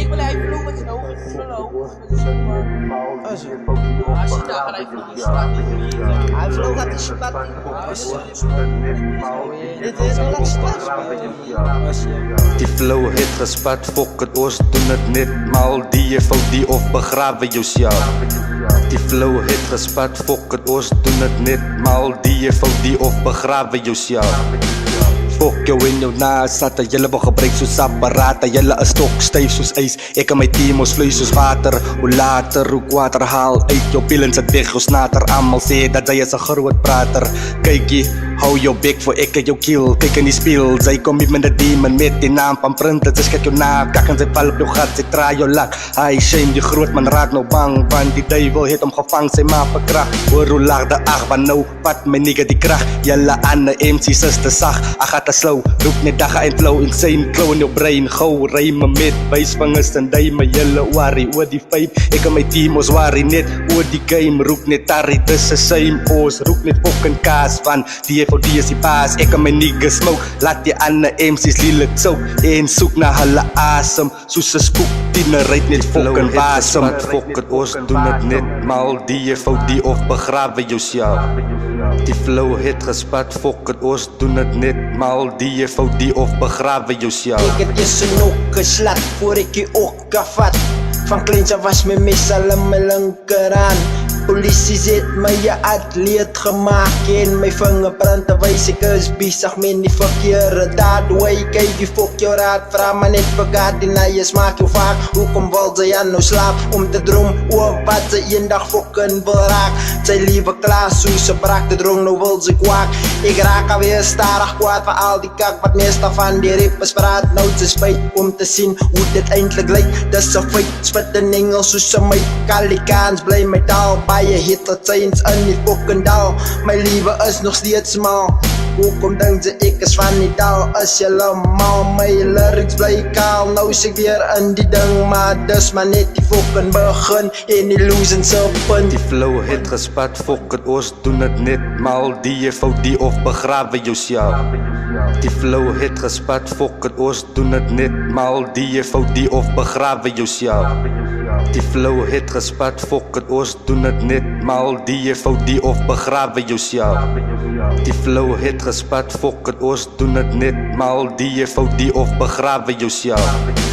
wil hij vloog met zijn ogen slow. Als je daar gaat hij vloog in stad. Hij vloog uit de stad. Dit is een stad. Die flow het gespat, fok het ons doen het net mal. Die FOD of begraven jouself. Die flow het gespat, fok het ons doen het net mal. Die FOD of begraven jouself. Fok jou in jou nasatte, jylle wil gebruik soos apparaten. Jylle is stok styf soos ijs, ek en my team ons vloei soos water. Hoe later, hoe kwater haal uit jou pielen sit weg, ons nater. Amal sê dat jy is een groot prater. Kykie, hou jou bek voor ek en jou kiel. Kyk in die spiel, sy kom niet met die demon met die naam van printen. Sy skik jou na, kak en sy val op jou gat, sy draai jou lak. Hy shame, die groot man raak nou bang, want die duivel het hom gevang, sy maap verkracht. Hoor hoe laag de ag, want nou vat my nigga die kracht. Jylle aan die MC's is te sag, ag gaat te slow. Roep net dagga en flow, insane, klauw in jou brein. Gauw, rijme met wijsvangers en duime. Jylle worry, oor die vibe, ek en my team ons worry net oor die game. Roep net tarry, dis a same ons. Roep net fucking kaas van die FOD is die baas. Ek en my nigga smoke, laat die ander MC's lielijk soak. En soek na hulle asem, soos een spook, tiener rijd net fucking wasem. Fok het ons, doen het net mal. Die FOD of begrawe jouself. Die flow het gespat, fok het ons, doen het net mal. Die FOD of begrawe jouself. Ek het jy so nog geslat, voor ek jy ook afvat. Van kleins af was my mes al in my linkerhand. Polities het my je atleet gemaakt en my vingerprinte wys ek is bezig met die verkeerde daad. Hoe kyk die fok jou raad, vraag maar net vir God en hy smaak jou vaak. Hoekom wil sy aan nou slaap om te droom oor wat sy eendag fokken wil raak. Sy liewe klaar soos sy brak te droom, nou wil sy kwaak. Ek raak alweer starig kwaad van al die kak wat meestal van die rippers praat. Nou het sy spijt om te sien hoe dit eindelijk lyk. Dis een feit, spit in Engels soos sy my Kalikaans bly my taal. Baie Hitler science in die fucking dal. My liewe is nog steeds smal. Hoekom dink jy ek is van die dal? Is jylle mal, my lyrics bly kaal. Nou is ek weer in die ding, maar dis maar net die fucking begin en die losing se punt. Die flow het gespat, fok het ons, doen het net mal. Die FOD of begrawe jouself. Die flow het gespat, fok het ons, doen het net mal. Die FOD of begrawe jouself. Die flow het gespat, fok het ons, doen het net mal. Die FOD of begrawe jouself. Die flow het gespat, fok het ons, doen het net mal. Die FOD of begrawe jouself.